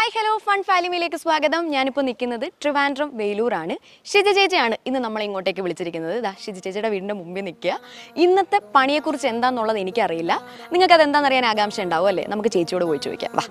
Hi hello fun ഫാലിമിയിലേക്ക് സ്വാഗതം. ഞാനിപ്പോൾ നിൽക്കുന്നത് ട്രിവാൻഡ്രം വേലൂരാണ്. ഷിജ ചേച്ചിയാണ് ഇന്ന് നമ്മളെ ഇങ്ങോട്ടേക്ക് വിളിച്ചിരിക്കുന്നത്. ഷിജ ചേച്ചിയുടെ വീടിൻ്റെ മുമ്പിൽ നിൽക്കുക. ഇന്നത്തെ പണിയെക്കുറിച്ച് എന്താണെന്നുള്ളത് എനിക്കറിയില്ല. നിങ്ങൾക്കത് എന്താണെന്ന് അറിയാൻ ആകാംക്ഷ ഉണ്ടാവും അല്ലേ? നമുക്ക് ചേച്ചിയോട് പോയി ചോദിക്കാം. വാ.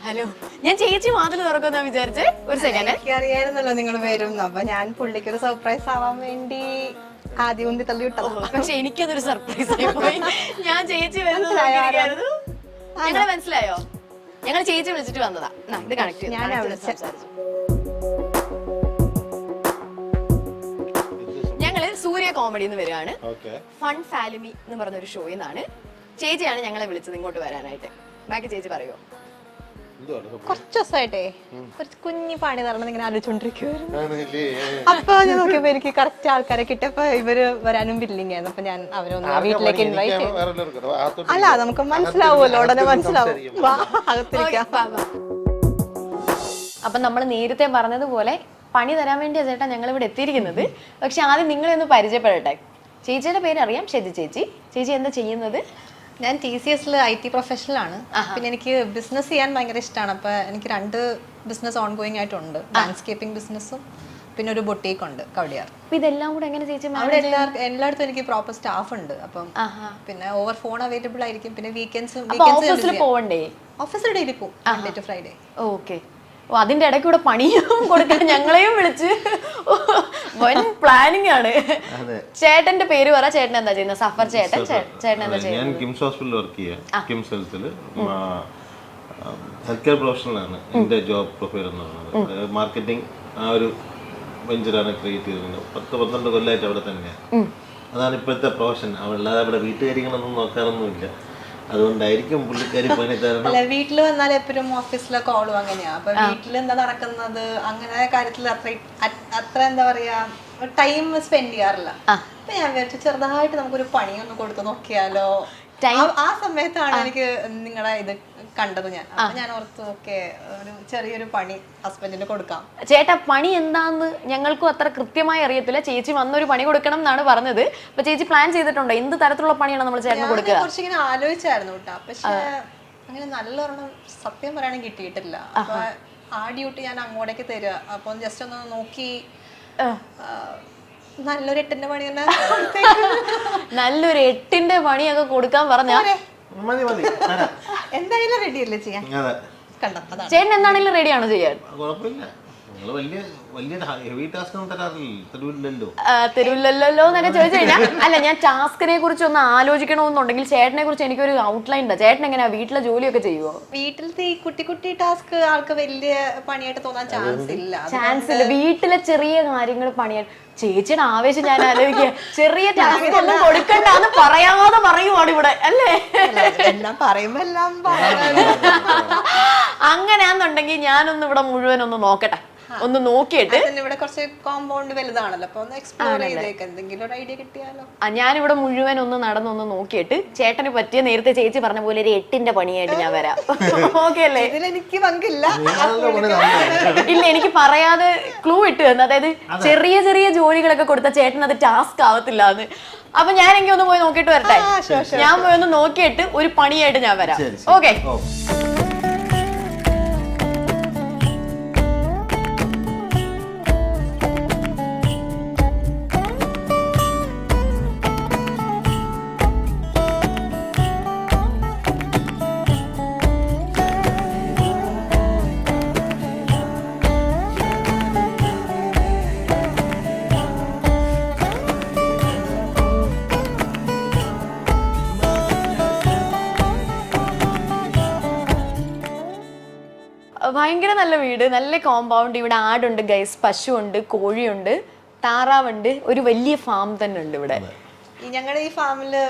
ഹലോ, ഞാൻ ചേച്ചി വാതിൽ തുറക്കുന്ന വിചാരിച്ചേ. ഒരു സെക്കൻഡ്. അറിയായിരുന്നല്ലോ നിങ്ങൾ വരും. അപ്പൊ ഞാൻ പുള്ളിക്ക് ഒരു സർപ്രൈസ് ആവാൻ വേണ്ടി ആദ്യം ഉന്തി തള്ളി വിട്ടു. പക്ഷെ എനിക്കതൊരു സർപ്രൈസ് ആയി പോയി. ഞാൻ ചേച്ചി വരുന്നത് ഞങ്ങളെ മനസ്സിലായോ? ഞങ്ങൾ ചേച്ചി വിളിച്ചിട്ട് വന്നതാ. ഇത് കണക്ട് ഞാൻ ഞങ്ങള് സൂര്യ കോമഡി എന്ന് വരികയാണ്. ഫൺ ഫാലിമി എന്ന് പറഞ്ഞൊരു ഷോയിൽ നിന്നാണ്. ചേച്ചിയാണ് ഞങ്ങളെ വിളിച്ചത് ഇങ്ങോട്ട് വരാനായിട്ട്. ബാക്കി ചേച്ചി പറയുമോ? കുറച്ച് ദിവസമായിട്ടേ കുറച്ച് കുഞ്ഞി പണി തരണം ഇങ്ങനെ ആലോചിച്ചോണ്ടിരിക്കുവായിരുന്നു. അപ്പൊ ഞാൻ നോക്കിയപ്പോ എനിക്ക് കറക്റ്റ് ആൾക്കാരെ കിട്ടിയപ്പോ ഇവര് വരാനും ബില്ലിംഗ് ആയിരുന്നു. അപ്പൊ ഞാൻ അവരൊന്ന് വീട്ടിലേക്ക് ഇൻവൈറ്റ് ചെയ്തു. അല്ല, നമുക്ക് മനസ്സിലാവുമല്ലോ, ഉടനെ മനസ്സിലാവും. അപ്പൊ നമ്മൾ നേരത്തെ പറഞ്ഞതുപോലെ പണി തരാൻ വേണ്ടിയാ ചേട്ടാ ഞങ്ങൾ ഇവിടെ എത്തിയിരിക്കുന്നത്. പക്ഷെ ആദ്യം നിങ്ങളെ ഒന്ന് പരിചയപ്പെടട്ടെ. ചേച്ചിയുടെ പേര് അറിയാം, ഷെജി ചേച്ചി. ചേച്ചി എന്താ ചെയ്യുന്നത്? ഞാൻ TCS IT പ്രൊഫഷണലാണ്. പിന്നെ എനിക്ക് ബിസിനസ് ചെയ്യാൻ ഭയങ്കര ഇഷ്ടമാണ്. അപ്പൊ എനിക്ക് 2 ബിസിനസ് ഓൺഗോയിങ് ആയിട്ടുണ്ട്. ലാൻഡ്സ്കേപ്പിംഗ് ബിസിനസ്സും പിന്നെ ഒരു ബൊട്ടീക്ക് ഉണ്ട് കവടിയാർ. ഇതെല്ലാം കൂടെ എങ്ങനെ ചേച്ചി? അവിടെ എല്ലായിടത്തും എനിക്ക് പ്രോപ്പർ സ്റ്റാഫ് ഉണ്ട്. അപ്പം പിന്നെ ഓവർ ഫോൺ അവൈലബിൾ ആയിരിക്കും. പിന്നെ വീക്കെൻഡ്സും പോവണ്ടേ? ഓഫീസിൽ ഡെയിലി പോകും, മൺഡേ ടു ഫ്രൈഡേ. ഓക്കെ. അതിന്റെ ഇടയ്ക്ക് കൂടെ പണിയും കൊടുക്കാൻ ഞങ്ങളെയും വിളിച്ച് വൻ പ്ലാനിങ് ആണ്. ചേട്ടന്റെ പേര് പറ. ചേട്ടൻ എന്താ ചെയ്യുന്നത്? സഫർ ചേട്ടൻ. ചേട്ടൻ എന്താ ചെയ്യുന്നത്? ഞാൻ കിംസ് ഹോസ്പിറ്റലിൽ വർക്ക് ചെയ്യാം. കിംസ് ഹെൽത്തില് ഹെൽത്ത് കെയർ പ്രൊഫഷണലാണ് എൻ്റെ ജോബ് പ്രൊഫൈൽ എന്ന് പറയുന്നത്. മാർക്കറ്റിംഗ് ആ ഒരു വെഞ്ചറാണ് ക്രിയേറ്റ് ചെയ്തിരുന്നത്. 10-12 കൊല്ലമായിട്ട് അവിടെ തന്നെയാണ്. അതാണ് ഇപ്പോഴത്തെ പ്രൊഫഷൻ. അല്ലാതെ അവിടെ വീട്ടുകാര്യങ്ങളൊന്നും നോക്കാറൊന്നുമില്ല. അതുകൊണ്ടായിരിക്കും പുള്ളിക്കാരി പണി തരണം. അല്ല, വീട്ടിൽ വന്നാൽ എപ്പോഴും ഓഫീസിലെ കോളും അങ്ങനെയാ. അപ്പൊ വീട്ടിൽ എന്താ നടക്കുന്നത് അങ്ങനെ കാര്യത്തിൽ അത്ര എന്താ പറയാ ടൈം സ്പെൻഡ് ചെയ്യാറില്ല. അപ്പൊ ഞാൻ വിചാരിച്ചു ചെറുതായിട്ട് നമുക്കൊരു പണിയൊന്ന് കൊടുത്തു നോക്കിയാലോ. ആ സമയത്താണ് എനിക്ക് നിങ്ങളുടെ ഇത് കണ്ടത്. ഞാൻ ഓർത്തു ഓക്കെ ഒരു ചെറിയൊരു പണി ഹസ്ബൻഡിന് കൊടുക്കാം. ചേട്ടാ, പണി എന്താന്ന് ഞങ്ങൾക്കും അത്ര കൃത്യമായി അറിയത്തില്ല. ചേച്ചി വന്നൊരു പണി കൊടുക്കണം എന്നാണ് പറഞ്ഞത്. അപ്പൊ ചേച്ചി പ്ലാൻ ചെയ്തിട്ടുണ്ടോ എന്ത് തരത്തിലുള്ള പണിയാണ് നമ്മൾ ചേട്ടന് കൊടുക്കുക? കുറച്ചിങ്ങനെ ആലോചിച്ചായിരുന്നു കേട്ടോ. പക്ഷെ അങ്ങനെ നല്ലൊരെണ്ണം സത്യം പറയാണെങ്കിൽ കിട്ടിയിട്ടില്ല. അപ്പൊ ആ ഡ്യൂട്ടി ഞാൻ അങ്ങോട്ടേക്ക് തരിക. അപ്പൊ ജസ്റ്റ് ഒന്ന് നോക്കി നല്ലൊരു 8ന്റെ പണി തന്നെ നല്ലൊരു 8ന്റെ പണിയൊക്കെ കൊടുക്കാൻ പറഞ്ഞ എന്തായാലും റെഡി അല്ലേ ചെയ്യാൻ? ചേട്ടൻ എന്താണെങ്കിലും റെഡിയാണോ ചെയ്യാൻ? തരൂല്ലല്ലോ എന്നൊക്കെ ചോദിച്ചു കഴിഞ്ഞാൽ അല്ല, ഞാൻ ടാസ്കിനെ കുറിച്ച് ഒന്ന് ആലോചിക്കണമെന്നുണ്ടെങ്കിൽ ചേട്ടനെ കുറിച്ച് എനിക്കൊരു ഔട്ട്ലൈൻ ഉണ്ട്. ചേട്ടൻ എങ്ങനെയാ വീട്ടിലെ ജോലിയൊക്കെ ചെയ്യുമോ? വീട്ടിലത്തെ ഈ കുട്ടി ടാസ്ക് ആൾക്ക് വലിയ പണിയായിട്ട് തോന്നാൻ ചാൻസ് ഇല്ല. വീട്ടിലെ ചെറിയ കാര്യങ്ങൾ പണിയാൻ ചേച്ചിയുടെ ആവേശം ഞാൻ ആലോചിക്കുക. ചെറിയ ടാസ്ക് ഒന്നും കൊടുക്കണ്ടെന്ന് പറയാതെ പറയുവാണ് ഇവിടെ അല്ലേ? എല്ലാം പറയുമ്പോ എല്ലാം അങ്ങനെയാന്നുണ്ടെങ്കിൽ ഞാനൊന്ന് ഇവിടെ മുഴുവൻ ഒന്ന് നോക്കട്ടെ, ഒന്ന് നോക്കിയിട്ട്. ഇവിടെ കുറച്ച് കോമ്പൗണ്ട് വലുതാണല്ലോ, അപ്പൊ ഒന്ന് എക്സ്പ്ലോർ ചെയ്തേക്ക്, എന്തെങ്കിലും ഒരു ഐഡിയ കിട്ടിയാലോ. ഞാനിവിടെ മുഴുവൻ ഒന്ന് നടന്നൊന്ന് നോക്കിയിട്ട് ചേട്ടന് പറ്റിയ നേരത്തെ ചേച്ചി പറഞ്ഞ പോലെ ഒരു 8ന്റെ പണിയായിട്ട് ഞാൻ വരാം. ഓക്കെ അല്ലേ? ഇതിലെനിക്ക് പങ്കില്ല. ഇല്ല, എനിക്ക് പറയാതെ ക്ലൂ ഇട്ട് തന്നു. അതായത് ചെറിയ ചെറിയ ജോലികളൊക്കെ കൊടുത്ത ചേട്ടൻ അത് ടാസ്ക് ആവത്തില്ല എന്ന്. അപ്പൊ ഞാൻ എനിക്ക് ഒന്ന് പോയി നോക്കിയിട്ട് വരട്ടെ. ഞാൻ പോയി ഒന്ന് നോക്കിയിട്ട് ഒരു പണിയായിട്ട് ഞാൻ വരാം. ഓക്കെ. ഭയങ്കര നല്ല വീട്, നല്ല കോമ്പൗണ്ട്. ഇവിടെ ആടുണ്ട് ഗൈസ്, പശുവുണ്ട്, കോഴിയുണ്ട്, താറാവുണ്ട്, ഒരു വലിയ ഫാം തന്നെ ഉണ്ട് ഇവിടെ. ഞങ്ങളുടെ ഈ ഫാമില്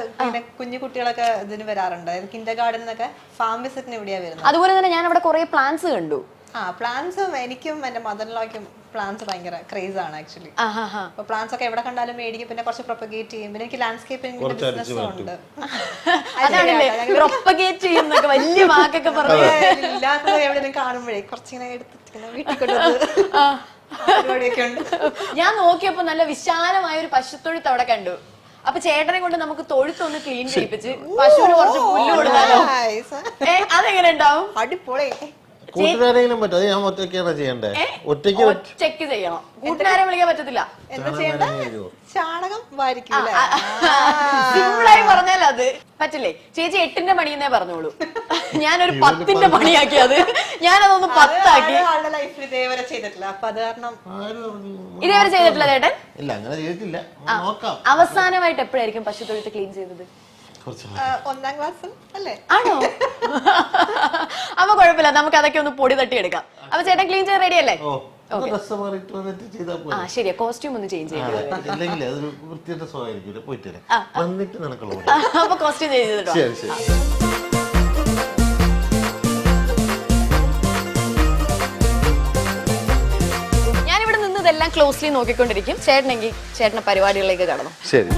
കുഞ്ഞു കുട്ടികളൊക്കെ ഇതിന് വരാറുണ്ട്. കിൻഡർ ഗാർഡൻ എന്നൊക്കെ ഫാം വിസിറ്റിന് ഇവിടെയാ വരുന്നത്. അതുപോലെ തന്നെ ഞാൻ അവിടെ കുറെ പ്ലാന്റ്സ് കണ്ടു. പ്ലാന്റ്സ് എനിക്കും എന്റെ മദറിലോയ്ക്കും പ്ലാന്റ്സ് ഭയങ്കര ക്രേസ് ആണ് ആക്ച്വലി. അപ്പൊ പ്ലാന്റ്സ് ഒക്കെ എവിടെ കണ്ടാലും മേടിക്കും, പിന്നെ കുറച്ച് പ്രൊപ്പഗേറ്റ് ചെയ്യും. പിന്നെ എനിക്ക് ലാൻഡ്സ്കേപ്പിംഗ് ബിസിനസ്സും ഉണ്ട്. വലിയ വാക്കൊക്കെ പറഞ്ഞു ഇല്ലാത്തത് എവിടെയും കാണുമ്പോഴേ കുറച്ചിങ്ങനെ എടുത്തിട്ട് വീട്ടിൽ പരിപാടിയൊക്കെ ഉണ്ട്. ഞാൻ നോക്കിയപ്പോ നല്ല വിശാലമായ ഒരു പശുത്തൊഴുത്ത് അവിടെ കണ്ടു. അപ്പൊ ചേട്ടനെ കൊണ്ട് നമുക്ക് തൊഴുത്തൊന്ന് ക്ലീൻ ചെയ്യിപ്പിച്ച് പശുവിന് കുറച്ച് പുല്ല് കൊടുക്കാലോ. അതെങ്ങനെ ഉണ്ടാവും? അടിപൊളി. കൂട്ടുകാരെങ്കിലും പറ്റും. അത് ഞാൻ ഒറ്റയ്ക്കാണ് ചെയ്യണ്ടേ? ഒറ്റയ്ക്ക് ചെക്ക് ചെയ്യണം. കൂട്ടുകാരെ വിളിക്കാൻ പറ്റത്തില്ല. എന്താ ചെയ്യണ്ട? ചാണകം വാരിക്കൂല. സിമ്പിളായി പറഞ്ഞാൽ അത് പറ്റില്ലേ? ചേച്ചി 8ന്റെ പണിയെന്നേ പറഞ്ഞോളൂ. ഞാനൊരു 10ന്റെ പണിയാക്കി. അത് ഞാനതൊന്ന് 10 ആക്കി. ലൈഫിൽ ഇതേവരെ ചെയ്തിട്ടില്ല. അപ്പൊ അത് കാരണം ഇതേവരെ ചെയ്തിട്ടില്ല ചേട്ടൻ? ഇല്ല, അങ്ങനെ ചെയ്തിട്ടില്ല. അവസാനമായിട്ട് എപ്പോഴായിരിക്കും പശു തൊഴുത്ത് ക്ലീൻ ചെയ്തത്? 1ാം ക്ലാസ് അല്ലേ? ആണോ? അപ്പൊ കുഴപ്പമില്ല, നമുക്ക് അതൊക്കെ ഒന്ന് പൊടി തട്ടി എടുക്കാം. അപ്പൊ ചേട്ടൻ ക്ലീൻ ചെയ്യാൻ റെഡി അല്ലേ? ആ ശരിയാ, കോസ്റ്റ്യൂം ഒന്ന് ചേഞ്ച് ചെയ്യും. അപ്പൊ കോസ്റ്റ്യൂം ചേഞ്ച് ചെയ്തിട്ടോ. ഞാനിവിടെ നിന്ന് ഇതെല്ലാം ക്ലോസ്ലി നോക്കിക്കൊണ്ടിരിക്കും. ചേട്ടനെങ്കിൽ ചേട്ടന്റെ പരിപാടികളിലേക്ക് കടന്നു. ശരി.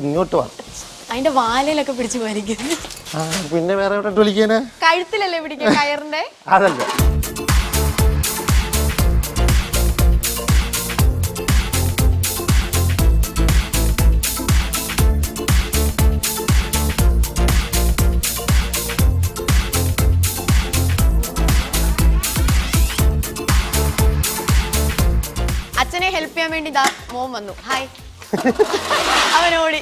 ഇങ്ങോട്ട് വാ. അതിന്റെ വാലയിലൊക്കെ പിടിച്ച് വലിക്കുന്നു. പിന്നെ വേറെ എവിടെ വിളിക്കാനാ? കഴുത്തിലല്ലേ പിടിക്കുക കയറിന്റെ? അതല്ല, അച്ഛനെ ഹെൽപ്പ് ചെയ്യാൻ വേണ്ടി ദാ മോൻ വന്നു. ഹായ്. അവനോടി.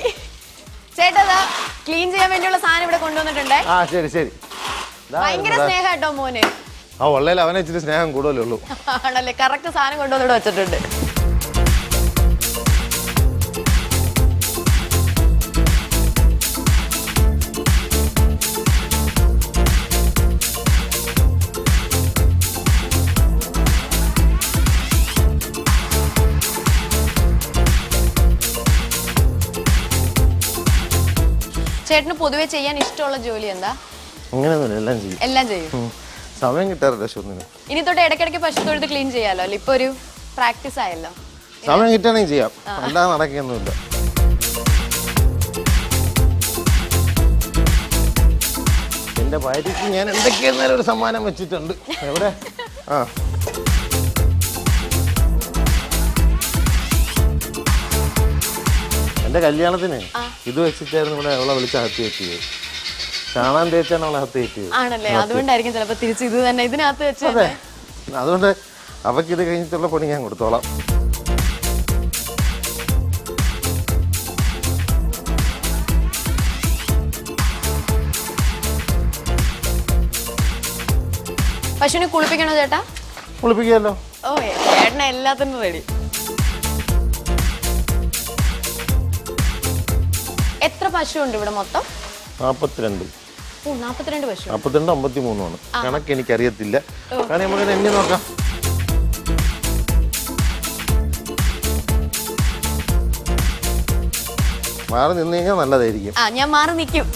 ചേട്ടാ ക്ലീൻ ചെയ്യാൻ വേണ്ടിയുള്ള സാധനം ഇവിടെ കൊണ്ടുവന്നിട്ടുണ്ടേ. ശരി ശരി. ഭയങ്കര സ്നേഹം കേട്ടോ മോന്. ഉള്ളതിൽ അവനെ ഇച്ചിരി സ്നേഹം കൂടുതലേ ഉള്ളൂ. ആണല്ലേ? കറക്റ്റ് സാധനം കൊണ്ടുവന്നിട്ട് വെച്ചിട്ടുണ്ട്. ചേട്ടന് പൊതുവെ ചെയ്യാൻ ഇഷ്ടമുള്ള ജോലി എന്താ? അങ്ങനെയൊന്നുമില്ല, എല്ലാം ചെയ്യും. സമയം കിട്ടാറില്ല. ഇനി തൊട്ട് ഇടയ്ക്കിടയ്ക്ക് പശു തൊഴുത്ത് ക്ലീൻ ചെയ്യാലോ അല്ലെ? ഇപ്പൊ ഒരു പ്രാക്ടീസ് ആയല്ലോ. സമയം കിട്ടുകയാണെങ്കിൽ ചെയ്യാം, അല്ലാതെ നടക്കൊന്നുമില്ല. എന്റെ ഭാര്യക്ക് ഞാൻ എന്തൊക്കെയായിരുന്നാലും ഒരു സമ്മാനം വെച്ചിട്ടുണ്ട്. എവിടെ? എന്റെ കല്യാണത്തിന് ഇത് വെച്ചിട്ടായിരുന്നു ഇവിടെ അവളെ വിളിച്ച് അകത്ത് കയറ്റിയത്. കാണാൻ തേച്ചാണ് അവളെ അകത്ത് കയറ്റിയത്. ആണല്ലേ? അതുകൊണ്ടായിരിക്കും ചിലപ്പോ തിരിച്ച് ഇത് തന്നെ ഇതിനകത്ത് വെച്ചത്. അതുകൊണ്ട് അവക്ക് ഇത് കഴിഞ്ഞിട്ടുള്ള പണി ഞാൻ കൊടുത്തോളാം. പശുവിനെ കുളിപ്പിക്കണോ ചേട്ടാ? കുളിപ്പിക്കാമല്ലോ. ഓ ചേട്ടനെ എല്ലാത്തിനും റെഡി. എത്ര പശു ഉണ്ട് ഇവിടെ മൊത്തം? 42. 42 പശു. 42 53 ആണ് കണക്ക്. എനിക്കറിയത്തില്ല, കാരണം നമുക്ക് എണ്ണി നോക്കാം. മാറി നിന്ന് കഴിഞ്ഞാൽ നല്ലതായിരിക്കും. ഞാൻ മാറി നിൽക്കും.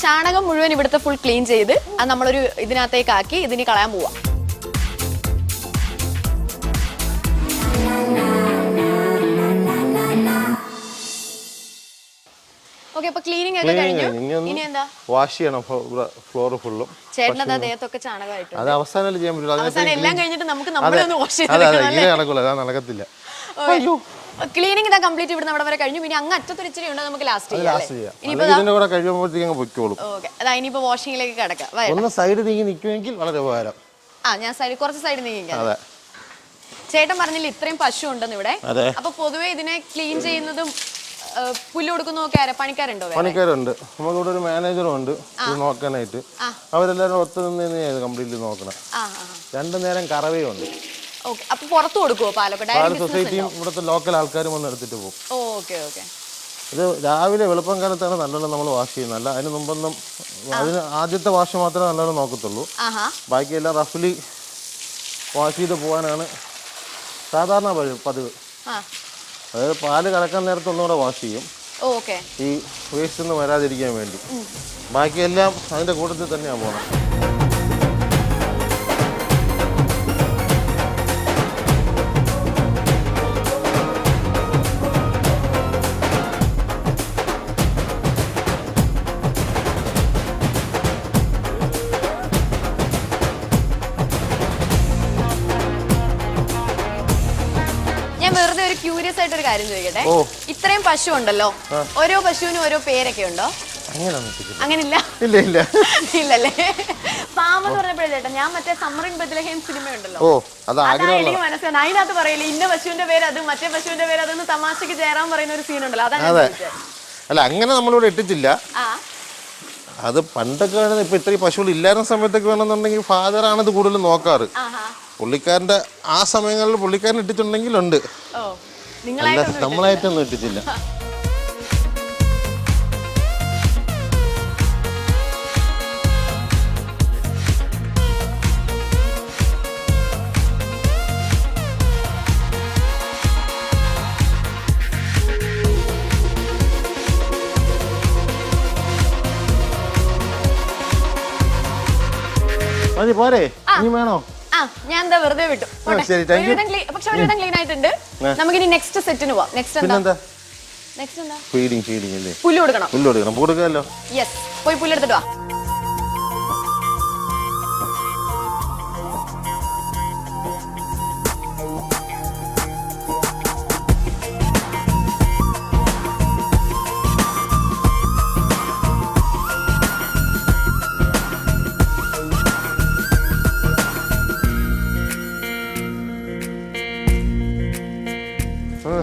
ചാണകം മുഴുവൻ ഇവിടുത്തെ ഫുൾ ക്ലീൻ ചെയ്ത് അത് നമ്മളൊരു ഇതിനകത്തേക്ക് ആക്കി ഇതിന് കളയാൻ പോവാം. ഓക്കെ, അപ്പൊ ക്ലീനിങ് ഒക്കെ കഴിഞ്ഞു. ഇനി എന്താ? വാഷ് ചെയ്യണം ഫ്ലോർ ഫുള്ളും. ചേട്ടൻ്റെ ദേഹത്തൊക്കെ ചാണകമായിട്ട് അത് അവസാനം ചെയ്യാൻ പറ്റില്ല. അവസാനം എല്ലാം കഴിഞ്ഞിട്ട് നമുക്ക് നമ്മളെ ഒന്ന് വാഷ് ചെയ്ത് നടക്കത്തില്ല. ക്ലീനിങ് ഇതാ കംപ്ലീറ്റ് ഇവിടെ നമ്മുടെ വരെ കഴിഞ്ഞു. പിന്നെ അങ്ങ് അറ്റത്തൊരു ഇച്ചിരി ഉണ്ട്, നമുക്ക് ലാസ്റ്റ് ചെയ്യാം. ഇനിയിപ്പോ വാഷിംഗിലേക്ക് കിടക്കാം. ഒന്ന് സൈഡ് നീങ്ങി നിൽക്കുമെങ്കിൽ വളരെ ഉപകാരം. ഞാൻ സൈഡ് കുറച്ച് സൈഡ് നീങ്ങിക്കാം. ചേട്ടൻ പറഞ്ഞില്ല ഇത്രയും പശു ഉണ്ടെന്ന് ഇവിടെ. അപ്പൊ പൊതുവെ ഇതിനെ ക്ലീൻ ചെയ്യുന്നതും പുല്ല് കൊടുക്കുന്നതൊക്കെ ആരാ? പണിക്കാരുണ്ടോ? പണിക്കാരുണ്ട്. നമുക്കിവിടെ ഒരു മാനേജറും ഉണ്ട് ഇത് നോക്കാനായിട്ട്. അവരെല്ലാരും ഒത്തു നിന്ന് കംപ്ലീറ്റ് നോക്കണം. 2 നേരം കറവയും ഉണ്ട്. അപ്പൊ പുറത്ത് കൊടുക്കുവോ പാലൊക്കെ? സൊസൈറ്റിയും ഇവിടുത്തെ ലോക്കൽ ആൾക്കാരും വന്ന് എടുത്തിട്ട് പോകും. Okay okay. ഇത് രാവിലെ വെളുപ്പം കാലത്താണ് നല്ലോണം നമ്മൾ വാഷ് ചെയ്യുന്നത്. അല്ല അതിന് മുമ്പൊന്നും അതിന് ആദ്യത്തെ വാഷ് മാത്രമേ നല്ലോണം നോക്കത്തുള്ളൂ. ബാക്കിയെല്ലാം റഫ്ലി വാഷ് ചെയ്ത് പോകാനാണ് സാധാരണ പതിവ്. അതായത് പാല് കറക്കാൻ നേരത്തെ ഒന്നുകൂടെ വാഷ് ചെയ്യും, ഈ വേസ്റ്റ് ഒന്നും വരാതിരിക്കാൻ വേണ്ടി. ബാക്കിയെല്ലാം അതിൻ്റെ കൂട്ടത്തിൽ തന്നെയാണ് പോകുന്നത്. വെറുതെ ഒരു ക്യൂരിയസ് ആയിട്ട് ഒരു കാര്യം ചോദിക്കട്ടെ, ഇത്രയും പശു ഉണ്ടല്ലോ, ഓരോ പശുവിനും ഓരോ പേരൊക്കെ ഉണ്ടോ? അങ്ങനില്ല, ഇല്ലല്ലേ? പാമ്പ് എന്ന് പറഞ്ഞപ്പോഴേ ചേട്ടാ, ഞാൻ മറ്റേ സമ്മർ ഇൻ ബെത്ലഹേം സിനിമ ഉണ്ടല്ലോ, എനിക്ക് മനസ്സിലായി. അതിനകത്ത് പറയില്ലേ ഇന്ന പശുവിന്റെ പേര് അത്, മറ്റേ പശുവിന്റെ പേര് അതെന്ന് തമാശക്ക് ചേരാൻ പറയുന്ന ഒരു സീൻ ഉണ്ടല്ലോ, അതാണ്. അല്ല, അങ്ങനെ നമ്മളിവിടെ ഇട്ടിട്ടില്ല. അത് പണ്ടൊക്കെ വേണമെങ്കിൽ ഇപ്പൊ ഇത്രയും പശുക്കൾ ഇല്ലായിരുന്ന സമയത്തൊക്കെ വേണമെന്നുണ്ടെങ്കിൽ ഫാദറാണ് ഇത് കൂടുതൽ നോക്കാറ്. പുള്ളിക്കാരന്റെ ആ സമയങ്ങളിൽ പുള്ളിക്കാരൻ ഇട്ടിട്ടുണ്ടെങ്കിലുണ്ട്, അല്ല നമ്മളായിട്ടൊന്നും ഇട്ടിട്ടില്ല. മതി പോരെ, ഇനി വേണോ? ഞാൻ എന്താ വെറുതെ വിട്ടു. പക്ഷെ ഒരുവിധം ക്ലീൻ ആയിട്ടുണ്ട്. നമുക്കിനി നെക്സ്റ്റ് സെറ്റിന് പോവാം. നെക്സ്റ്റ് എന്താ? പുല്ല് കൊടുക്കണം. യെസ്, പോയി പുല്ലെടുത്തിട്ട് വാ.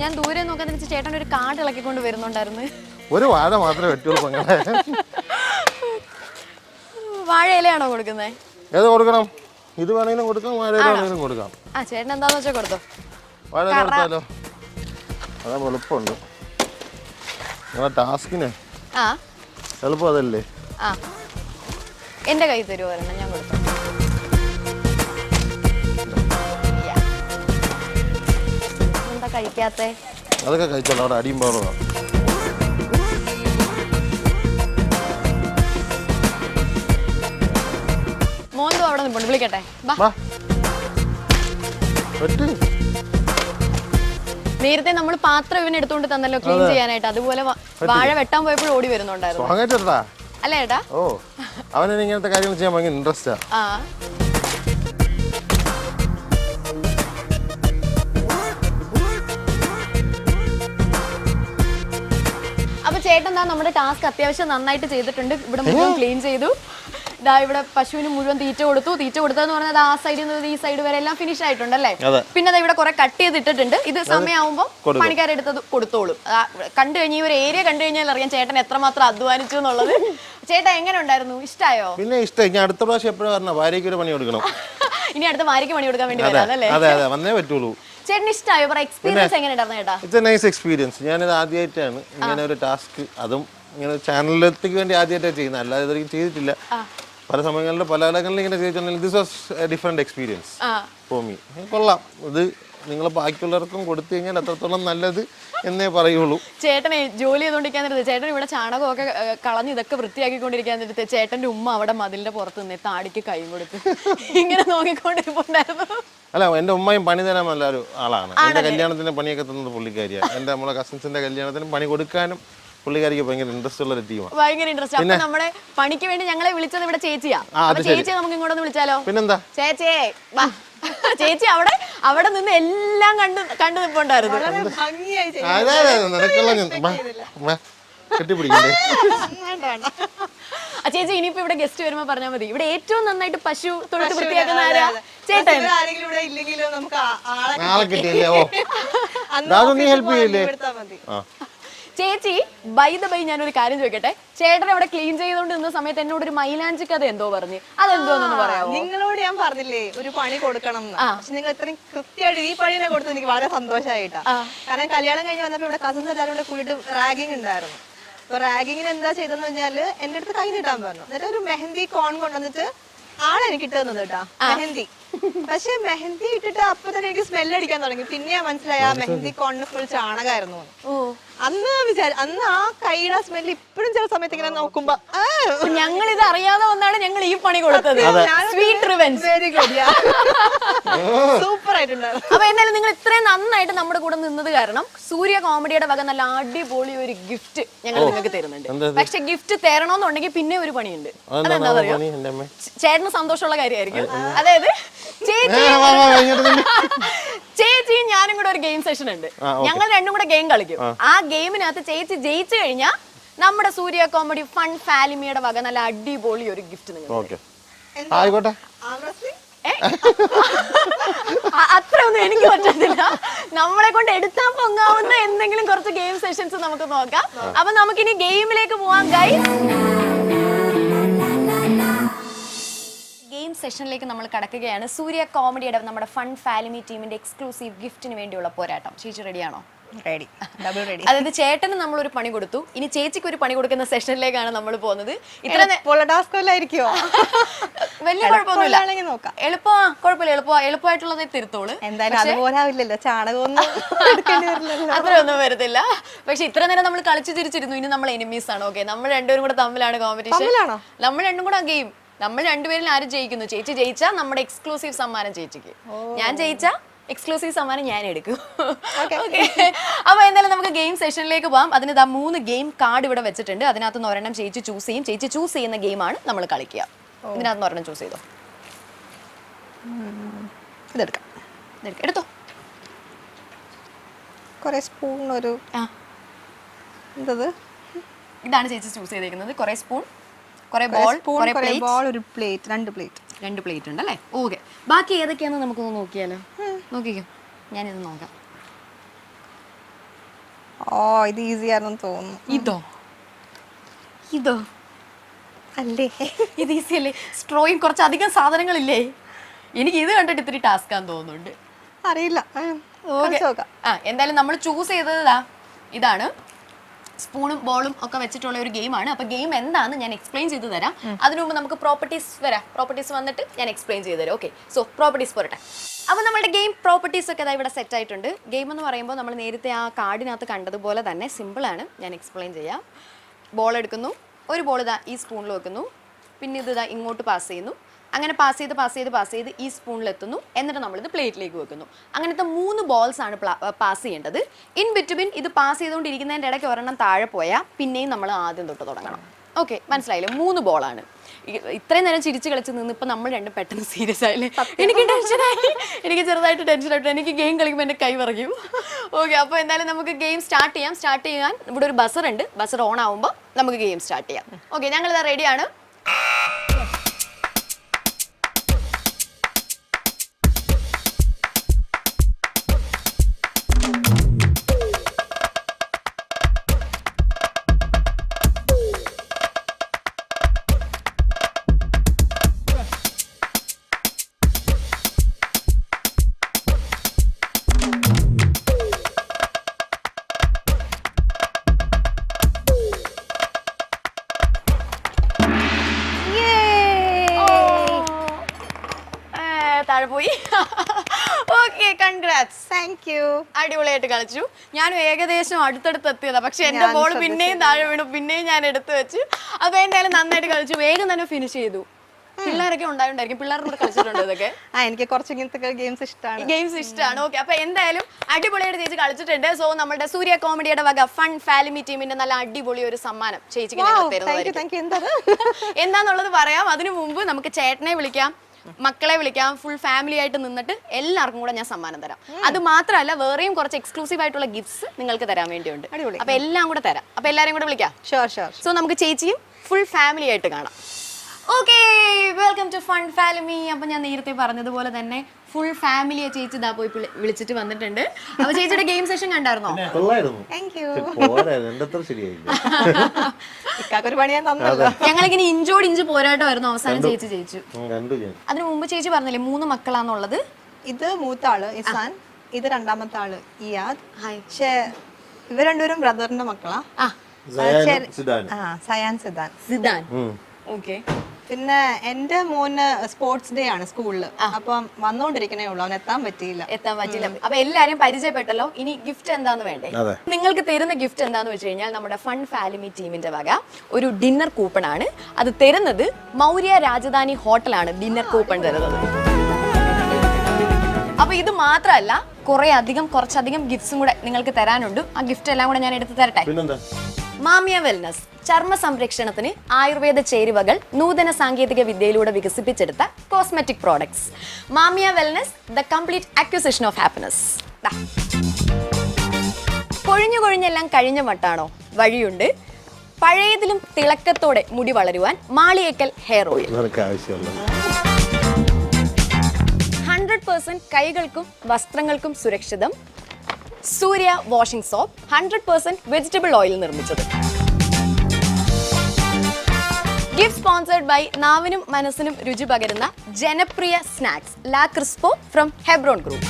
ഞാൻ ദൂരെ നോക്കാൻ വെച്ച് ചേട്ടൻ ഒരു കാട് ഇളക്കിക്കൊണ്ട് വരുന്നുണ്ടായിരുന്നു. ഒരു വാഴ മാത്രമേ പറ്റുള്ളൂ. വാഴ ഇലയാണോ കൊടുക്കുന്നത്? ഏത് കൊടുക്കണം? ഇത് വേണമെങ്കിലും കൊടുക്കാം, വാഴ ഇല വേണമെങ്കിലും കൊടുക്കാം. ചേട്ടൻ എന്താന്ന് വെച്ചാൽ കൊടുത്തോ. വാഴ ഇല കൊടുത്താലോ? അതാ എളുപ്പമുണ്ട് നിങ്ങളെ ടാസ്കിന്. എളുപ്പം അതല്ലേ? എന്റെ കൈ തരുമോ? ഞാൻ കൊടുത്തു. കഴിക്കാത്തെ അതൊക്കെ കഴിച്ചോളൂ, അവിടെ അടിയും പോകണം. മോന്തോ അവിടെ നിൽപ്പുണ്ട്, വിളിക്കട്ടെ. നേരത്തെ നമ്മൾ പാത്രം ഇവന് എടുത്തോണ്ട് തന്നല്ലോ ക്ലീൻ ചെയ്യാനായിട്ട്, അതുപോലെ വാഴ വെട്ടാൻ പോയപ്പോഴും ഓടി വരുന്നുണ്ടായിരുന്നു. അല്ലേ ഏട്ടാ? ഓ, അവന് ഇങ്ങനത്തെ കാര്യങ്ങൾ ചെയ്യാൻ ഭയങ്കര ഇൻട്രസ്റ്റാ. ചേട്ടൻ എന്താ നമ്മുടെ ടാസ്ക് അത്യാവശ്യം നന്നായിട്ട് ചെയ്തിട്ടുണ്ട്. ഇവിടെ മുഴുവൻ ക്ലീൻ ചെയ്തു. ഇതാ ഇവിടെ പശുവിന് മുഴുവൻ തീറ്റ കൊടുത്തതെന്ന് പറഞ്ഞാൽ ആ സൈഡിൽ നിന്ന് ഈ സൈഡ് വരെ എല്ലാം ഫിനിഷ് ആയിട്ടുണ്ടല്ലേ. പിന്നെ ഇവിടെ കുറെ കട്ട് ചെയ്തിട്ടിട്ടുണ്ട്. ഇത് സമയമാകുമ്പോൾ പണിക്കാരെടുത്തത് കൊടുത്തോളും. കണ്ടു കഴിഞ്ഞ ഈ ഒരു ഏരിയ കണ്ടു കഴിഞ്ഞാൽ അറിയാം ചേട്ടൻ എത്രമാത്രം അധ്വാനിച്ചു എന്നുള്ളത്. ചേട്ടാ എങ്ങനെ ഉണ്ടായിരുന്നു? ഇഷ്ടായോ? പിന്നെ ഇഷ്ടം. അടുത്ത പ്രാവശ്യം എപ്പോഴും പറഞ്ഞ ഭാര്യയ്ക്ക് ഒരു പണി കൊടുക്കണം. ഇനി അടുത്ത ഭാര്യയ്ക്ക് പണി കൊടുക്കാൻ വേണ്ടി വരാനല്ലേ? വന്നേ പറ്റുള്ളൂ. ചേട്ടന് ഇഷ്ടമായോ? എക്സ്പീരിയൻസ് എങ്ങനെയുണ്ടായിരുന്നു ചേട്ടാ? It's A nice experience. ഞാനിത് ആദ്യമായിട്ടാണ് ഇങ്ങനെ ഒരു ടാസ്ക്, അതും ഇങ്ങനെ ചാനലിലേക്ക് വേണ്ടി ആദ്യമായിട്ടാണ് ചെയ്യുന്നത്, അല്ലാതെ ഇതുവരെയും ചെയ്തിട്ടില്ല. പല സമയങ്ങളിലും പല ഇടങ്ങളിലും ഇങ്ങനെ ചെയ്തിട്ടുണ്ടെങ്കിൽ this was A different experience for me. കൊള്ളാം. ഇത് നിങ്ങൾ ബാക്കിയുള്ളവർക്കും കൊടുത്തു കഴിഞ്ഞാൽ അത്രത്തോളം നല്ലത് എന്നേ പറയുള്ളൂ. ചേട്ടനെ ജോലി ചെയ്തോണ്ടിരിക്കാൻ നേരത്തെ ചേട്ടൻ ഇവിടെ ചാണകമൊക്കെ കളഞ്ഞ് ഇതൊക്കെ വൃത്തിയാക്കിക്കൊണ്ടിരിക്കാൻ നേരത്തെ ചേട്ടന്റെ ഉമ്മ അവിടെ മതിലിന്റെ പുറത്ത് നിന്ന് താടിക്ക് കൈ കൊടുത്ത് ഇങ്ങനെ നോക്കിക്കൊണ്ടിരിപ്പുണ്ടായിരുന്നു. അല്ല, എന്റെ ഉമ്മയും പണി തരാൻ നല്ലൊരു ആളാണ്. എന്റെ കല്യാണത്തിന് പണിയൊക്കെ തന്നത് പുള്ളിക്കാരിയാണ്. എന്റെ നമ്മളെ കസിൻസിന്റെ കല്യാണത്തിന് പണി കൊടുക്കാനും പുള്ളിക്കാരിക്ക് ഭയങ്കര ഇൻട്രസ്റ്റ് ഉള്ള ഒരു ടീമാണ്. ഭയങ്കര ഇൻട്രസ്റ്റ്. അപ്പൊ നമ്മുടെ പണിക്ക് വേണ്ടി ഞങ്ങളെ വിളിച്ചത് ഇവിടെ ചേച്ചിയാ. ചേച്ചിയെ നമുക്ക് ഇങ്ങോട്ടൊന്ന് വിളിച്ചാലോ? പിന്നെന്താ? ചേച്ചിയെ ചേച്ചി അവിടെ നിന്ന് എല്ലാം കണ്ടു നിൽപ്പുണ്ടായിരുന്നു. ചേച്ചി ഇനിയിപ്പോ ഇവിടെ ഗസ്റ്റ് വരുമ്പോ പറഞ്ഞാൽ മതി, ഇവിടെ ഏറ്റവും നന്നായിട്ട് പശു തൊഴുത്ത് വൃത്തിയാക്കുന്ന ആരാ? ചേട്ടൻ. ചേച്ചി ബൈ ദ ബൈ ഞാനൊരു കാര്യം ചോദിക്കട്ടെ, ചേട്ടൻ അവിടെ ക്ലീൻ ചെയ്തുകൊണ്ട് നിന്ന സമയത്ത് എന്നോട് ഒരു മൈലാഞ്ചി കഥ എന്തോ പറഞ്ഞു, അതെന്തോന്നു പറയാമോ? നിങ്ങളോട് ഞാൻ പറഞ്ഞില്ലേ ഒരു പണി കൊടുക്കണം എന്ന്. പക്ഷെ നിങ്ങൾ ഇത്രയും കൃത്യമായിട്ട് ഈ പണിനെ കൊടുത്ത് എനിക്ക് വളരെ സന്തോഷമായിട്ടാ. കാരണം കല്യാണം കഴിഞ്ഞ് വന്നപ്പോ ഇവിടെ കസിൻസ് എല്ലാവരും കൂടെ കൂടിയിട്ട് റാഗിങ് ഉണ്ടായിരുന്നു. അപ്പൊ റാഗിങ്ങിന് എന്താ ചെയ്തെന്ന് പറഞ്ഞാല് എന്റെ അടുത്ത് കൈ നീട്ടാൻ പറഞ്ഞു. എന്നിട്ട് ഒരു മെഹന്തി കോൺ കൊണ്ടുവന്നിട്ട് ആളെനിക്ക് ഇട്ട് തന്നത് കേട്ടാ മെഹന്തി. പക്ഷെ മെഹന്തി ഇട്ടിട്ട് അപ്പൊ തന്നെ എനിക്ക് സ്മെല്ല് അടിക്കാൻ തുടങ്ങി. പിന്നെ മനസ്സിലായി ആ മെഹന്തി കോണിന് ഫുൾ ചാണകമായിരുന്നു. അന്ന് ആ കൈയുടെ സ്മെല്ല് ഇപ്പോഴും ചില സമയത്ത് ഇങ്ങനെ നോക്കുമ്പോ ഞങ്ങൾ ഇത് അറിയാതെ വന്നാണ് ഞങ്ങൾ ഈ പണി കൊടുത്തത്. Sweet revenge. Very good, super ആയിട്ടുണ്ടായിരുന്നു. അപ്പൊ എന്തായാലും നിങ്ങൾ ഇത്രയും നന്നായിട്ട് നമ്മുടെ കൂടെ നിന്നത് കാരണം സൂര്യ കോമഡിയുടെ വക നല്ല അടിപൊളി ഒരു ഗിഫ്റ്റ് ഞങ്ങൾ നിങ്ങൾക്ക് തരുന്നുണ്ട്. പക്ഷെ ഗിഫ്റ്റ് തരണമെന്നുണ്ടെങ്കിൽ പിന്നെ ഒരു പണിയുണ്ട്. അതെന്താ അറിയോ? ചേട്ടന് സന്തോഷമുള്ള കാര്യമായിരിക്കും. അതായത് ചേച്ചിയും ഞാനും കൂടെ ഒരു ഗെയിം സെഷൻ ഉണ്ട്. ഞങ്ങൾ രണ്ടും കൂടെ ഗെയിം കളിക്കും. ആ ഗെയിമിനകത്ത് ചേച്ചി ജയിച്ചു കഴിഞ്ഞാൽ നമ്മുടെ സൂര്യ കോമഡി ഫൺ ഫാലിമിയുടെ വക നല്ല അടിപൊളി ഒരു ഗിഫ്റ്റ് നിങ്ങൾക്ക്. അത്രയൊന്നും എനിക്ക് പറ്റത്തില്ല. നമ്മളെ കൊണ്ട് എടുത്താൻ പൊങ്ങാവുന്ന എന്തെങ്കിലും കുറച്ച് ഗെയിം സെഷൻസ് നമുക്ക് നോക്കാം. അപ്പൊ നമുക്കിനി ഗെയിമിലേക്ക് പോവാം ഗൈസ്. ഗെയിം സെഷനിലേക്ക് നമ്മൾ കടക്കുകയാണ്. സൂര്യ കോമഡിയുടെ നമ്മുടെ ഫൺ ഫാലിമി ടീമിന്റെ എക്സ്ക്ലൂസീവ് ഗിഫ്റ്റിന് വേണ്ടിയുള്ള പോരാട്ടം. ചേച്ചി റെഡിയാണോ? Ready, double ready. അതായത് ചേട്ടന് നമ്മളൊരു പണി കൊടുത്തു, ഇനി ചേച്ചിക്ക് ഒരു പണി കൊടുക്കുന്ന സെഷനിലേക്കാണ് നമ്മൾ പോകുന്നത്. ഇത്ര ടാസ്കല്ലായിരിക്കോ? വലിയ കുഴപ്പമൊന്നുമില്ല, എളുപ്പമായിട്ടുള്ളതേ തിരുത്തോളൂ. എന്തായാലും അതുപോലാവില്ലല്ലോ, ചാണകമൊന്നും അത്രയൊന്നും വരത്തില്ല. പക്ഷെ ഇത്ര നേരം നമ്മൾ കളിച്ചു തിരിച്ചിരുന്നു. ഇനി നമ്മൾ എനിമീസ് ആണ്. ഓക്കെ, നമ്മൾ രണ്ടുപേരും കൂടെ തമ്മിലാണ് കോമ്പറ്റീഷൻ. നമ്മൾ രണ്ടും കൂടെ ഗെയിം. നമ്മൾ രണ്ടുപേരിൽ ആരും ജയിക്കുന്നു? ചേച്ചി ജയിച്ചാ നമ്മുടെ എക്സ്ക്ലൂസീവ് സമ്മാനം ചേച്ചിക്ക്, ഞാൻ ജയിച്ചാ എക്സ്ക്ലൂസീവ് സമ്മാനം ഞാൻ എടുക്കും. അപ്പൊ എന്തായാലും നമുക്ക് ഗെയിം സെഷനിലേക്ക് പോകാം. അതിന് 3 ഗെയിം കാർഡ് ഇവിടെ വെച്ചിട്ടുണ്ട്. അതിനകത്ത് നിന്ന് ഒരെണ്ണം ചേച്ചി ചൂസ് ചെയ്യും. ചേച്ചി ചൂസ് ചെയ്യുന്ന ഗെയിമാണ് നമ്മൾ കളിക്കുക. ഇതിനകത്ത് ഒരെണ്ണം ചൂസ് ചെയ്തോ. ഇതെടുക്കാം. എടുത്തോ. കുറെ സ്പൂൺ, ഒരു ഇതാണ് ചേച്ചി ചൂസ് ചെയ്തേക്കുന്നത്. കുറെ സ്പൂൺ, കുറെ ബോൾ, ഒരു പ്ലേറ്റ്, 2 പ്ലേറ്റ് ഉണ്ട് അല്ലേ? ഓക്കെ, ബാക്കി ഏതൊക്കെയാണെന്ന് നമുക്കൊന്ന് നോക്കിയാലോ. നോക്കിക്കോ, ഞാനിത് നോക്കാം. ഇത് ഈസി ആണെന്ന് തോന്നുന്നു. ഇതോ അല്ലേ? ഇത് ഈസി അല്ലേ? സ്ട്രോയും കുറച്ചധികം സാധനങ്ങളില്ലേ? എനിക്ക് ഇത് കണ്ടിട്ട് ഇത്തിരി ടാസ്ക് ആണെന്ന് തോന്നുന്നുണ്ട്. അറിയില്ല. എന്തായാലും നമ്മൾ ചൂസ് ചെയ്തത് ഇതാണ്. സ്പൂണും ബോളും ഒക്കെ വെച്ചിട്ടുള്ള ഒരു ഗെയിമാണ്. അപ്പൊ ഗെയിം എന്താണെന്ന് ഞാൻ എക്സ്പ്ലെയിൻ ചെയ്ത് തരാം. അതിനു മുമ്പ് നമുക്ക് പ്രോപ്പർട്ടീസ് വന്നിട്ട് ഞാൻ എക്സ്പ്ലെയിൻ ചെയ്ത് തരാം. ഓക്കെ, സോ പ്രോപ്പർട്ടീസ് പോരട്ടെ. അപ്പൊ നമ്മുടെ ഗെയിം പ്രോപ്പർട്ടീസ് ഒക്കെ ഇവിടെ സെറ്റ് ആയിട്ടുണ്ട്. ഗെയിം എന്ന് പറയുമ്പോൾ നമ്മൾ നേരത്തെ ആ കാർഡിനകത്ത് കണ്ടതുപോലെ തന്നെ സിമ്പിൾ ആണ്. ഞാൻ എക്സ്പ്ലെയിൻ ചെയ്യാം. ബോൾ എടുക്കുന്നു, ഒരു ബോൾ ഈ സ്പൂണിൽ വെക്കുന്നു, പിന്നെ ഇത് ഇങ്ങോട്ട് പാസ് ചെയ്യുന്നു. അങ്ങനെ പാസ് ചെയ്ത് ഈ സ്പൂണിലെത്തുന്നു. എന്നിട്ട് നമ്മളിത് പ്ലേറ്റിലേക്ക് വെക്കുന്നു. അങ്ങനത്തെ 3 ബോൾസ് ആണ് പാസ് ചെയ്യേണ്ടത്. ഇൻ ബിറ്റ്വീൻ ഇത് പാസ് ചെയ്തുകൊണ്ടിരിക്കുന്നതിൻ്റെ ഇടയ്ക്ക് ഒരെണ്ണം താഴെ പോയാൽ പിന്നെയും നമ്മൾ ആദ്യം തൊട്ട് തുടങ്ങണം. ഓക്കെ, മനസ്സിലായില്ലേ? 3 ബോളാണ്. ഇത്രയും നേരം ചിരിച്ച് കളിച്ച് നിന്ന് ഇപ്പം നമ്മൾ രണ്ടും പെട്ടെന്ന് സീരിയസ് ആയില്ലേ? എനിക്ക് ടെൻഷനായി, എനിക്ക് ചെറുതായിട്ട് ടെൻഷനായിട്ട്. എനിക്ക് ഗെയിം കളിക്കുമ്പോൾ എൻ്റെ കൈ പറയും. ഓക്കെ, അപ്പോൾ എന്തായാലും നമുക്ക് ഗെയിം സ്റ്റാർട്ട് ചെയ്യാൻ ഇവിടെ ഒരു ബസർ ഉണ്ട്. ബസർ ഓൺ ആവുമ്പോൾ നമുക്ക് ഗെയിം സ്റ്റാർട്ട് ചെയ്യാം. ഓക്കെ, ഞങ്ങളിതാ റെഡിയാണ്. താഴെ പോയി. Okay, congrats. Thank you. അടിപൊളിയായിട്ട് കളിച്ചു. ഞാനും ഏകദേശം അടുത്തടുത്ത് എത്തിയതാ. പക്ഷെ എന്റെ ബോൾ പിന്നെയും താഴെ വീണു. പിന്നെയും ഞാൻ എടുത്തു വെച്ചു. അപ്പൊ എന്തായാലും നന്നായിട്ട് കളിച്ചു. വേഗം തന്നെ ഫിനിഷ് ചെയ്തു. പിള്ളേരൊക്കെ ഉണ്ടായിട്ടുണ്ടായിരിക്കും. പിള്ളേരുടെ കൂടെ കളിച്ചിട്ടുണ്ട് ഇതൊക്കെ. എനിക്ക് കുറച്ച് ഇങ്ങനത്തെ ഗെയിംസ് ഇഷ്ടമാണ്. ഓക്കെ, അപ്പൊ എന്തായാലും അടിപൊളിയായിട്ട് ചേച്ചി കളിച്ചിട്ടുണ്ട്. സോ നമ്മുടെ സൂര്യ കോമഡിയുടെ വക ഫൺ ഫാലിമി ടീമിന്റെ നല്ല അടിപൊളി ഒരു സമ്മാനം ചേച്ചിക്ക് എന്താന്നുള്ളത് പറയാം. അതിനു മുമ്പ് നമുക്ക് ചേട്ടനെ വിളിക്കാം, മക്കളെ വിളിക്കാം. ഫുൾ ഫാമിലി ആയിട്ട് നിന്നിട്ട് എല്ലാവർക്കും കൂടെ ഞാൻ സമ്മാനം തരാം. അത് മാത്രമല്ല, വേറെയും കുറച്ച് എക്സ്ക്ലൂസീവ് ആയിട്ടുള്ള ഗിഫ്റ്റ്സ് നിങ്ങൾക്ക് തരാൻ വേണ്ടിയുണ്ട്. അപ്പൊ എല്ലാം കൂടെ തരാം. അപ്പൊ എല്ലാരും കൂടെ വിളിക്കാം. സോ നമുക്ക് ചേച്ചിയും ഫുൾ ഫാമിലി ആയിട്ട് കാണാം. Okay, welcome to fun Falimy. അപ്പം ഞാൻ നേരത്തെ പറഞ്ഞതുപോലെ തന്നെ ഫുൾ ഫാമിലിയെ ചേച്ചി ഇതാ പോയി വിളിച്ചിട്ട് വന്നിട്ടുണ്ട്. അപ്പൊ ചേച്ചിയുടെ ഗെയിം സെഷൻ കണ്ടായിരുന്നോ? കൊള്ളായിരുന്നു. Thank you. പോരായിരുന്നു, എന്റെ അത്ര ശരിയായില്ല. ഇക്കാക്കൊരു പണി ഞാൻ തന്നല്ലോ. ഞങ്ങളിങ്ങനെ ഇഞ്ചോട് ഇഞ്ച് പോരാട്ടമായിരുന്നു. അവസാനം ചേച്ചി ജയിച്ചു. കണ്ടു ഞാൻ. അതിനു മുമ്പ് ചേച്ചി പറഞ്ഞില്ലേ 3 മക്കളാന്നുള്ളത്? ഇത് മൂത്ത ആള് ഇസാൻ, ഇത് രണ്ടാമത്തെ ആള് ഇയാദ്. ഹായ്. പക്ഷേ ഇവർ രണ്ടുപേരും ബ്രദറിന്റെ മക്കളാ. ആ സയാൻ സിദാൻ. സിദാൻ. ഓക്കെ. പിന്നെ എന്റെ മോന് സ്പോർട്സ് ഡേ ആണ് സ്കൂളിൽ. അപ്പം വന്നോണ്ടിരിക്കണേ ഉള്ളൂ, അവൻ എത്താൻ പറ്റിയില്ല. അപ്പൊ എല്ലാരും പരിചയപ്പെട്ടല്ലോ. ഇനി ഗിഫ്റ്റ് എന്താന്ന് വേണ്ടേ? നിങ്ങൾക്ക് തരുന്ന ഗിഫ്റ്റ് എന്താന്ന് വെച്ച് കഴിഞ്ഞാൽ നമ്മുടെ ഫൺ ഫാലിമി ടീമിന്റെ വക ഒരു ഡിന്നർ കൂപ്പൺ ആണ്. അത് തരുന്നത് മൗര്യ രാജധാനി ഹോട്ടലാണ് ഡിന്നർ കൂപ്പൺ തരുന്നത്. അപ്പൊ ഇത് മാത്രമല്ല, കുറച്ചധികം ഗിഫ്റ്റ്സും കൂടെ നിങ്ങൾക്ക് തരാനുണ്ട്. ആ ഗിഫ്റ്റ് എല്ലാം കൂടെ ഞാൻ എടുത്തു തരട്ടെ. മാമിയ വെൽനസ് ചർമ്മ സംരക്ഷണത്തിന് ആയുർവേദ ചേരുവകൾ നൂതന സാങ്കേതിക വിദ്യയിലൂടെ വികസിപ്പിച്ചെടുത്ത cosmetic products. Mamiya wellness, the complete acquisition of happiness. കൊഴിഞ്ഞെല്ലാം കഴിഞ്ഞ മട്ടാണോ? വഴിയുണ്ട്. പഴയതിലും തിളക്കത്തോടെ മുടി വളരുവാൻ മാളിയേക്കൽ ഹെയർ ഓയിൽ. 100% കൈകൾക്കും വസ്ത്രങ്ങൾക്കും സുരക്ഷിതം. Surya washing soap 100% vegetable oil നിർമ്മിച്ചത്. ഗിഫ്റ്റ് സ്പോൺസർഡ് ബൈ നാവിനും മനസ്സിനും രുചി പകരുന്ന ജനപ്രിയ snacks La Crispo from Hebron group.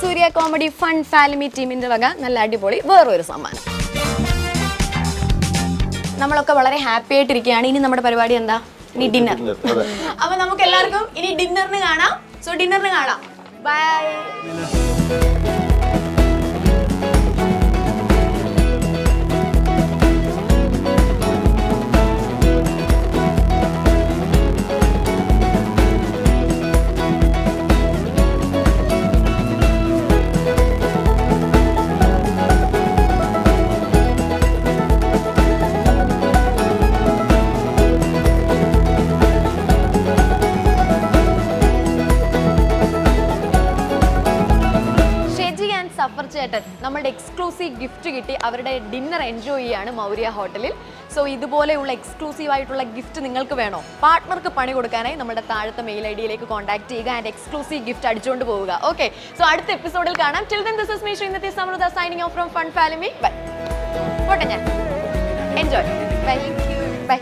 Surya comedy fun Falimi ടീമിന്റെ വക നല്ല അടിപൊളി വേറൊരു സമ്മാനം. നമ്മളൊക്കെ വളരെ ഹാപ്പി ആയിട്ടിരിക്കുകയാണ്. ഇനി നമ്മുടെ പരിപാടി എന്താ? ഇനി ഡിന്നർ. അപ്പൊ നമുക്ക് എല്ലാവർക്കും ഇനി ഡിന്നറിന് കാണാം. സോ ഡിന്നറിന് കാണാം. ബൈ. നമ്മളുടെ എക്സ്ക്ലൂസീവ് ഗിഫ്റ്റ് കിട്ടി. അവരുടെ ഡിന്നർ എൻജോയ് ചെയ്യാണ് മൗര്യ ഹോട്ടലിൽ. സോ ഇതുപോലെയുള്ള എക്സ്ക്ലൂസീവ് ആയിട്ടുള്ള ഗിഫ്റ്റ് നിങ്ങൾക്ക് വേണോ? പാർട്ട്ണർക്ക് പണി കൊടുക്കാനായി നമ്മുടെ താഴത്തെ മെയിൽ ഐഡിയിലേക്ക് കോൺടാക്ട് ചെയ്യുക ആൻഡ് എക്സ്ക്ലൂസീവ് ഗിഫ്റ്റ് അടിച്ചുകൊണ്ട് പോവുക. ഓക്കെ, സോ അടുത്ത എപ്പിസോഡിൽ കാണാം. Till then this is me Srinidhi Samriddha signing off from fun Falimi. Bye. പോട്ടെ ഞാൻ. എൻജോയ്. ബൈ. ബൈ.